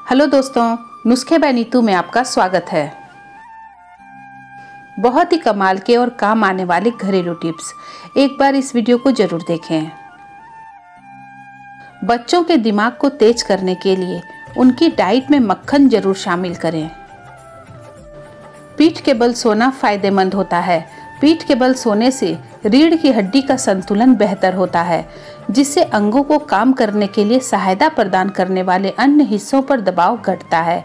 Hello दोस्तों, नुस्खे bye Neetu में आपका स्वागत है। बहुत ही कमाल के और काम आने वाले घरेलू टिप्स, एक बार इस वीडियो को जरूर देखें। बच्चों के दिमाग को तेज करने के लिए उनकी डाइट में मक्खन जरूर शामिल करें। पीठ के बल सोना फायदेमंद होता है। पीठ के बल सोने से रीढ़ की हड्डी का संतुलन बेहतर होता है, जिससे अंगों को काम करने के लिए सहायता प्रदान करने वाले अन्य हिस्सों पर दबाव घटता है।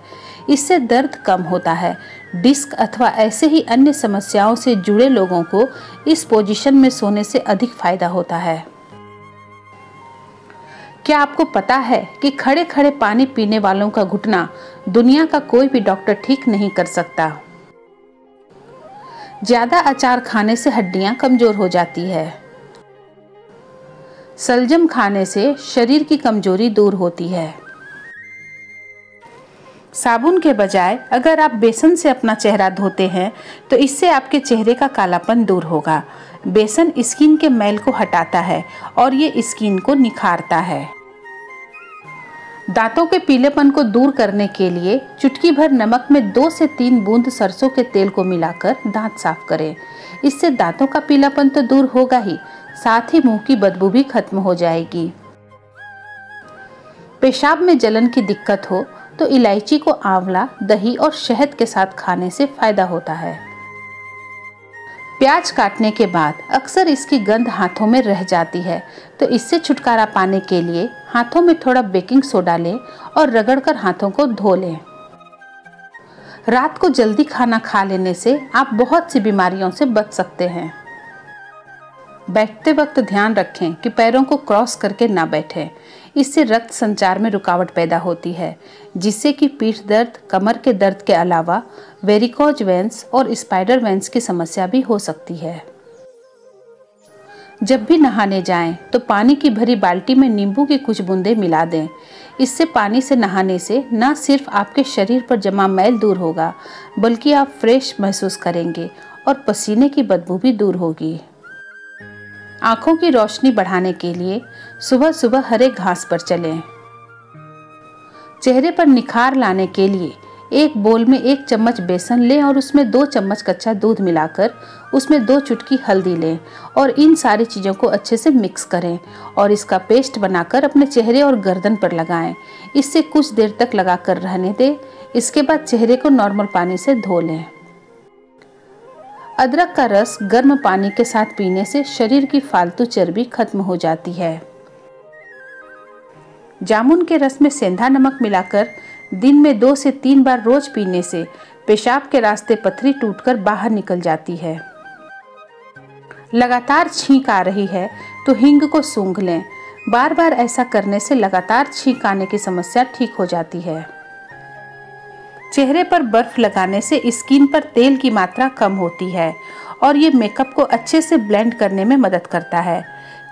इससे दर्द कम होता है। डिस्क अथवा ऐसे ही अन्य समस्याओं से जुड़े लोगों को इस पोजीशन में सोने से अधिक फायदा होता है। क्या आपको पता है कि खड़े खड़े पानी पीने वालों का घुटना दुनिया का कोई भी डॉक्टर ठीक नहीं कर सकता। ज्यादा अचार खाने से हड्डियां कमजोर हो जाती है। सलजम खाने से शरीर की कमजोरी दूर होती है। साबुन के बजाय अगर आप बेसन से अपना चेहरा धोते हैं तो इससे आपके चेहरे का कालापन दूर होगा। बेसन स्किन के मैल को हटाता है और ये स्किन को निखारता है। दांतों के पीलेपन को दूर करने के लिए चुटकी भर नमक में 2 से 3 बूंद सरसों के तेल को मिलाकर दांत साफ करें। इससे दांतों का पीलापन तो दूर होगा ही, साथ ही मुंह की बदबू भी खत्म हो जाएगी। पेशाब में जलन की दिक्कत हो तो इलायची को आंवला, दही और शहद के साथ खाने से फायदा होता है। प्याज काटने के बाद अक्सर इसकी गंध हाथों में रह जाती है, तो इससे छुटकारा पाने के लिए हाथों में थोड़ा बेकिंग सोडा लें और रगड़कर हाथों को धो लें। रात को जल्दी खाना खा लेने से आप बहुत सी बीमारियों से बच सकते हैं। बैठते वक्त ध्यान रखें कि पैरों को क्रॉस करके ना बैठें। इससे रक्त संचार में रुकावट पैदा होती है, जिससे कि पीठ दर्द, कमर के दर्द के अलावा वेरिकोज वेन्स और स्पाइडर वेन्स की समस्या भी हो सकती है। जब भी नहाने जाएं तो पानी की भरी बाल्टी में नींबू की कुछ बूंदें मिला दें। इससे पानी से नहाने से न सिर्फ आपके शरीर पर जमा मैल दूर होगा, बल्कि आप फ्रेश महसूस करेंगे और पसीने की बदबू भी दूर होगी। आंखों की रोशनी बढ़ाने के लिए सुबह सुबह हरे घास पर चलें। चेहरे पर निखार लाने के लिए एक बोल में 1 चम्मच बेसन लें और उसमें 2 चम्मच कच्चा दूध मिलाकर उसमें 2 चुटकी हल्दी लें और इन सारी चीज़ों को अच्छे से मिक्स करें और इसका पेस्ट बनाकर अपने चेहरे और गर्दन पर लगाएं। इससे कुछ देर तक लगाकर रहने दें। इसके बाद चेहरे को नॉर्मल पानी से धो लें। अदरक का रस गर्म पानी के साथ पीने से शरीर की फालतू चर्बी खत्म हो जाती है। जामुन के रस में सेंधा नमक मिलाकर दिन में 2 से 3 बार रोज पीने से पेशाब के रास्ते पथरी टूटकर बाहर निकल जाती है। लगातार छींक आ रही है तो हींग को सूंघ लें। बार बार ऐसा करने से लगातार छींक आने की समस्या ठीक हो जाती है। चेहरे पर बर्फ लगाने से स्किन पर तेल की मात्रा कम होती है और ये मेकअप को अच्छे से ब्लेंड करने में मदद करता है।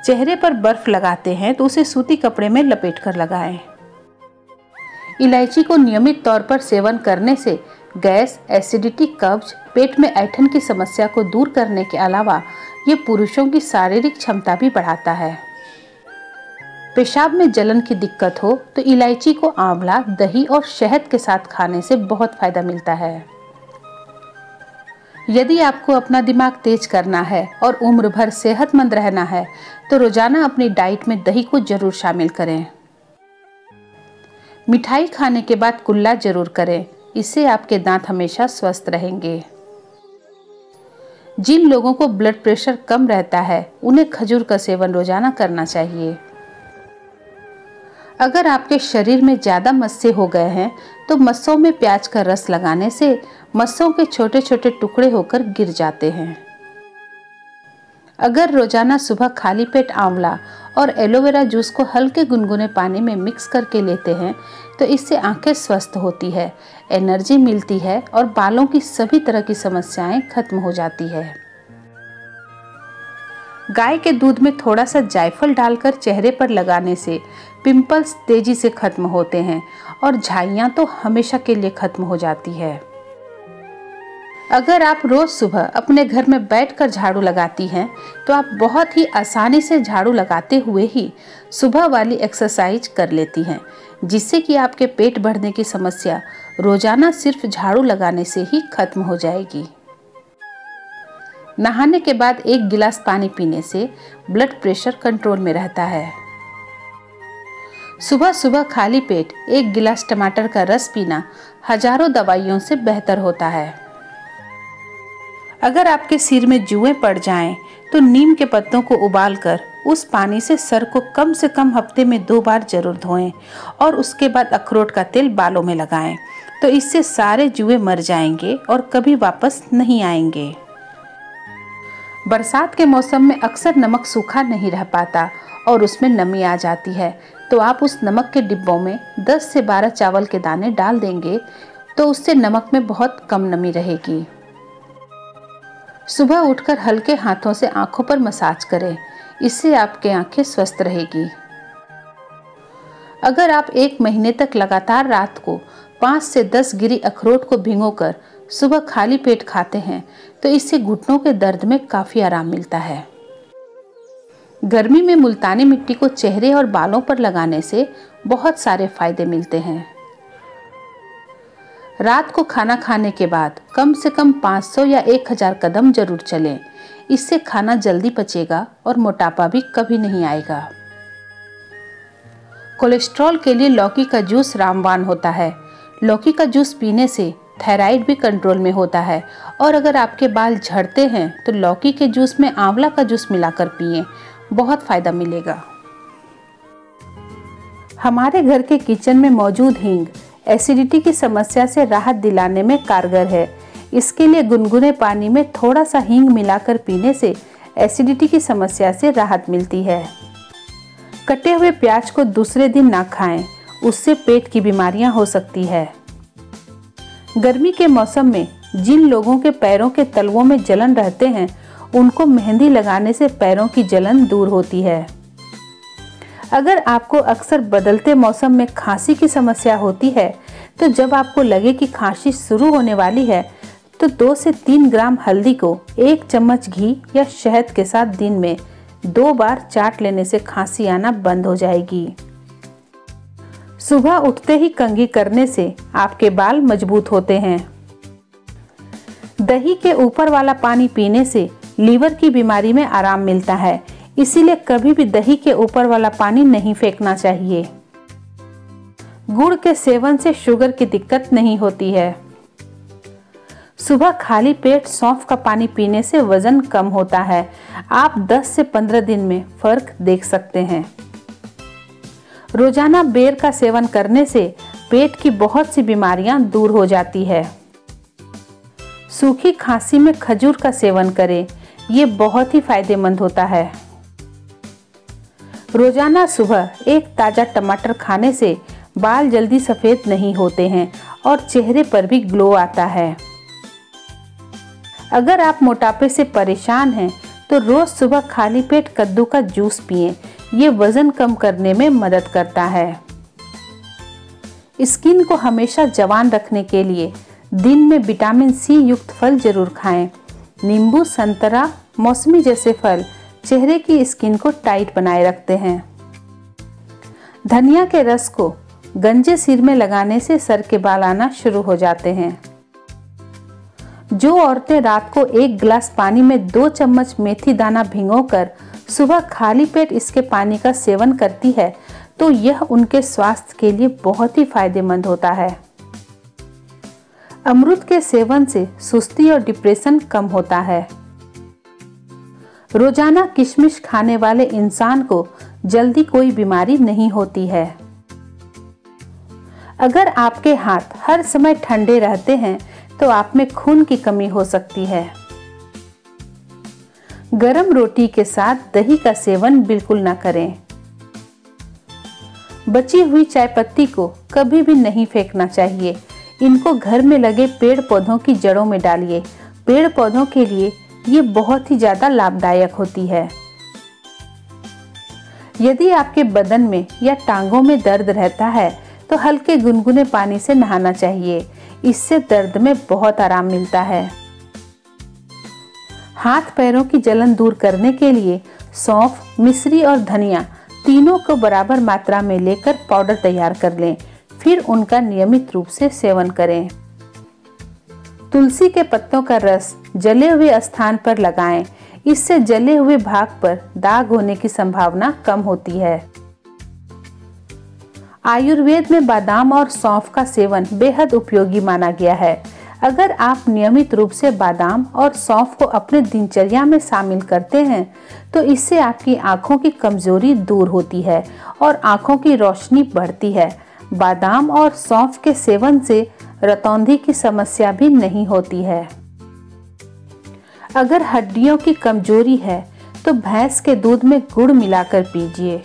चेहरे पर बर्फ लगाते हैं तो उसे सूती कपड़े में लपेटकर लगाएं। इलायची को नियमित तौर पर सेवन करने से गैस, एसिडिटी, कब्ज, पेट में ऐंठन की समस्या को दूर करने के अलावा ये पुरुषों की शारीरिक क्षमता भी बढ़ाता है। पेशाब में जलन की दिक्कत हो तो इलायची को आंवला, दही और शहद के साथ खाने से बहुत फायदा मिलता है। यदि आपको अपना दिमाग तेज करना है और उम्र भर सेहतमंद रहना है तो रोजाना अपनी डाइट में दही को जरूर शामिल करें। मिठाई खाने के बाद कुल्ला जरूर करें, इससे आपके दांत हमेशा स्वस्थ रहेंगे। जिन लोगों को ब्लड प्रेशर कम रहता है उन्हें खजूर का सेवन रोजाना करना चाहिए। अगर आपके शरीर में ज़्यादा मस्से हो गए हैं तो मस्सों में प्याज का रस लगाने से मस्सों के छोटे छोटे टुकड़े होकर गिर जाते हैं। अगर रोजाना सुबह खाली पेट आंवला और एलोवेरा जूस को हल्के गुनगुने पानी में मिक्स करके लेते हैं तो इससे आंखें स्वस्थ होती है, एनर्जी मिलती है और बालों की सभी तरह की समस्याएं खत्म हो जाती है। गाय के दूध में थोड़ा सा जायफल डालकर चेहरे पर लगाने से पिंपल्स तेजी से खत्म होते हैं और झाइयाँ तो हमेशा के लिए खत्म हो जाती है। अगर आप रोज सुबह अपने घर में बैठकर झाड़ू लगाती हैं तो आप बहुत ही आसानी से झाड़ू लगाते हुए ही सुबह वाली एक्सरसाइज कर लेती हैं, जिससे कि आपके पेट बढ़ने की समस्या रोजाना सिर्फ झाड़ू लगाने से ही खत्म हो जाएगी। नहाने के बाद 1 गिलास पानी पीने से ब्लड प्रेशर कंट्रोल में रहता है। सुबह सुबह खाली पेट 1 गिलास टमाटर का रस पीना हजारों दवाइयों से बेहतर होता है। अगर आपके सिर में जुएं पड़ जाएं, तो नीम के पत्तों को उबालकर उस पानी से सर को कम से कम हफ्ते में 2 बार जरूर धोएं और उसके बाद अखरोट का तेल बालों में लगाएं, तो इससे सारे जुएं मर जाएंगे और कभी वापस नहीं आएंगे। बरसात के मौसम में अक्सर नमक सूखा नहीं रह पाता और उसमें नमी आ जाती है, तो आप उस नमक के डिब्बों में 10 से 12 चावल के दाने डाल देंगे तो उससे नमक में बहुत कम नमी रहेगी। सुबह उठकर हल्के हाथों से आंखों पर मसाज करें, इससे आपकी आंखें स्वस्थ रहेगी। अगर आप 1 महीने तक लगातार रात को 5 से 10 गिरी अखरोट को भिगोकर सुबह खाली पेट खाते हैं तो इससे घुटनों के दर्द में काफी आराम मिलता है। गर्मी में मुल्तानी मिट्टी को चेहरे और बालों पर लगाने से बहुत सारे फायदे मिलते हैं। रात को खाना खाने के बाद कम से कम 500 या 1000 कदम जरूर चलें, इससे खाना जल्दी पचेगा और मोटापा भी कभी नहीं आएगा। कोलेस्ट्रॉल के लिए लौकी का जूस रामबाण होता है। लौकी का जूस पीने से थायराइड भी कंट्रोल में होता है और अगर आपके बाल झड़ते हैं तो लौकी के जूस में आंवला का जूस मिलाकर पिएं, बहुत फायदा मिलेगा। हमारे घर के किचन में मौजूद हींग एसिडिटी की समस्या से राहत दिलाने में कारगर है। इसके लिए गुनगुने पानी में थोड़ा सा हींग मिलाकर पीने से एसिडिटी की समस्या से राहत मिलती है। कटे हुए प्याज को दूसरे दिन ना खाएं, उससे पेट की बीमारियां हो सकती है। गर्मी के मौसम में जिन लोगों के पैरों के तलवों में जलन रहते हैं, उनको मेहंदी लगाने से पैरों की जलन दूर होती है। अगर आपको अक्सर बदलते मौसम में खांसी की समस्या होती है, तो जब आपको लगे कि खांसी शुरू होने वाली है, तो 2 से 3 ग्राम हल्दी को 1 चम्मच घी या शहद के साथ दिन में 2 बार चाट लेने से खांसी आना बंद हो जाएगी। सुबह उठते ही कंघी करने से आपके बाल मजबूत होते हैं। दही के ऊपर वाला पानी पीने से लीवर की बीमारी में आराम मिलता है, इसीलिए कभी भी दही के ऊपर वाला पानी नहीं फेंकना चाहिए। गुड़ के सेवन से शुगर की दिक्कत नहीं होती है। सुबह खाली पेट सौंफ का पानी पीने से वजन कम होता है। आप 10 से 15 दिन में फर्क देख सकते हैं। रोजाना बेर का सेवन करने से पेट की बहुत सी बीमारियां दूर हो जाती है। सूखी खांसी में खजूर का सेवन करें, ये बहुत ही फायदेमंद होता है। रोजाना सुबह 1 ताजा टमाटर खाने से बाल जल्दी सफेद नहीं होते हैं और चेहरे पर भी ग्लो आता है। अगर आप मोटापे से परेशान हैं तो रोज सुबह खाली पेट कद्दू का जूस पिएं, ये वजन कम करने में मदद करता है। स्किन को हमेशा जवान रखने के लिए दिन में विटामिन सी युक्त फल जरूर खाएं। नींबू, संतरा, मौसमी जैसे फल चेहरे की स्किन को टाइट बनाए रखते हैं। धनिया के रस को गंजे सिर में लगाने से सर के बाल आना शुरू हो जाते हैं। जो औरतें रात को 1 गिलास पानी में 2 चम्मच मेथी दाना भिगोकर सुबह खाली पेट इसके पानी का सेवन करती है, तो यह उनके स्वास्थ्य के लिए बहुत ही फायदेमंद होता है। अमरूद के सेवन से सुस्ती और डिप्रेशन कम होता है। रोजाना किशमिश खाने वाले इंसान को जल्दी कोई बीमारी नहीं होती है। अगर आपके हाथ हर समय ठंडे रहते हैं तो आप में खून की कमी हो सकती है। गरम रोटी के साथ दही का सेवन बिल्कुल ना करें। बची हुई चाय पत्ती को कभी भी नहीं फेंकना चाहिए। इनको घर में लगे पेड़ पौधों की जड़ों में डालिए। पेड़ पौधों के लिए ये बहुत ही ज्यादा लाभदायक होती है। यदि आपके बदन में या टांगों में दर्द रहता है तो हल्के गुनगुने पानी से नहाना चाहिए। इससे दर्द में बहुत आराम मिलता है। हाथ पैरों की जलन दूर करने के लिए सौंफ, मिश्री और धनिया तीनों को बराबर मात्रा में लेकर पाउडर तैयार कर लें। फिर उनका नियमित रूप से सेवन करें। तुलसी के पत्तों का रस जले हुए स्थान पर लगाएं। इससे जले हुए भाग पर दाग होने की संभावना कम होती है। आयुर्वेद में बादाम और सौंफ का सेवन बेहद उपयोगी माना गया है। अगर आप नियमित रूप से बादाम और सौंफ को अपने दिनचर्या में शामिल करते हैं तो इससे आपकी आंखों की कमजोरी दूर होती है और आंखों की रोशनी बढ़ती है। बादाम और सौंफ के सेवन से रतौंधी की समस्या भी नहीं होती है। अगर हड्डियों की कमजोरी है तो भैंस के दूध में गुड़ मिलाकर पीजिए।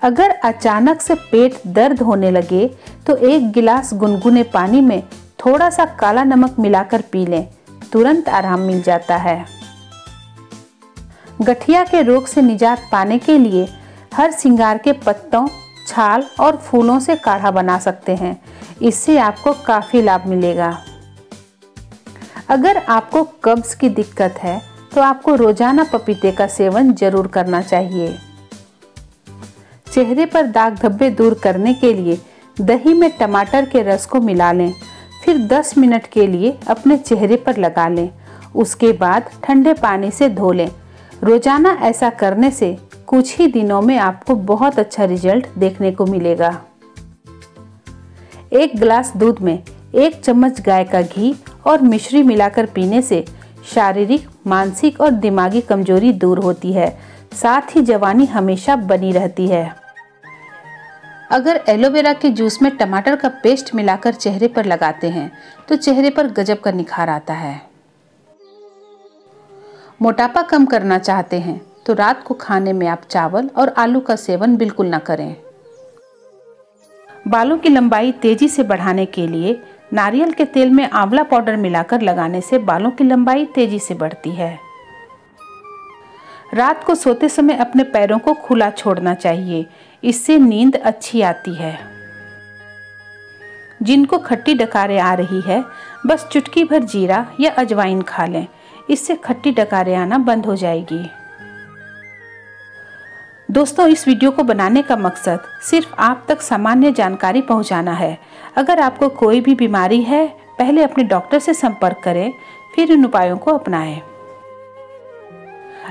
अगर अचानक से पेट दर्द होने लगे तो 1 गिलास गुनगुने पानी में थोड़ा सा काला नमक मिलाकर पी लें, तुरंत आराम मिल जाता है। गठिया के रोग से निजात पाने के लिए हर सिंगार के पत्तों, छाल और फूलों से काढ़ा बना सकते हैं। इससे आपको काफी लाभ मिलेगा। अगर आपको कब्ज की दिक्कत है तो आपको रोजाना पपीते का सेवन जरूर करना चाहिए। चेहरे पर दाग धब्बे दूर करने के लिए दही में टमाटर के रस को मिला लें। फिर 10 मिनट के लिए अपने चेहरे पर लगा लें। उसके बाद ठंडे पानी से धो लें। रोजाना ऐसा करने से कुछ ही दिनों में आपको बहुत अच्छा रिजल्ट देखने को मिलेगा। 1 गिलास दूध में 1 चम्मच गाय का घी और मिश्री मिलाकर पीने से शारीरिक, मानसिक और दिमागी कमजोरी दूर होती है। साथ ही जवानी हमेशा बनी रहती है। अगर एलोवेरा के जूस में टमाटर का पेस्ट मिलाकर चेहरे पर लगाते हैं तो चेहरे पर गजब का निखार आता है। मोटापा कम करना चाहते हैं तो रात को खाने में आप चावल और आलू का सेवन बिल्कुल ना करें। बालों की लंबाई तेजी से बढ़ाने के लिए नारियल के तेल में आंवला पाउडर मिलाकर लगाने से बालों की लंबाई तेजी से बढ़ती है। रात को सोते समय अपने पैरों को खुला छोड़ना चाहिए, इससे नींद अच्छी आती है। जिनको खट्टी डकारें आ रही है, बस चुटकी भर जीरा या अजवाइन खा लें, इससे खट्टी डकारें आना बंद हो जाएगी। दोस्तों, इस वीडियो को बनाने का मकसद सिर्फ आप तक सामान्य जानकारी पहुंचाना है। अगर आपको कोई भी बीमारी है, पहले अपने डॉक्टर से संपर्क करें, फिर इन उपायों को अपनाएं।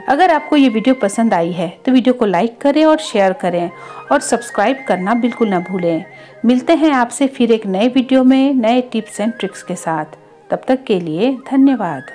अगर आपको ये वीडियो पसंद आई है तो वीडियो को लाइक करें और शेयर करें और सब्सक्राइब करना बिल्कुल ना भूलें। मिलते हैं आपसे फिर एक नए वीडियो में नए टिप्स एंड ट्रिक्स के साथ। तब तक के लिए धन्यवाद।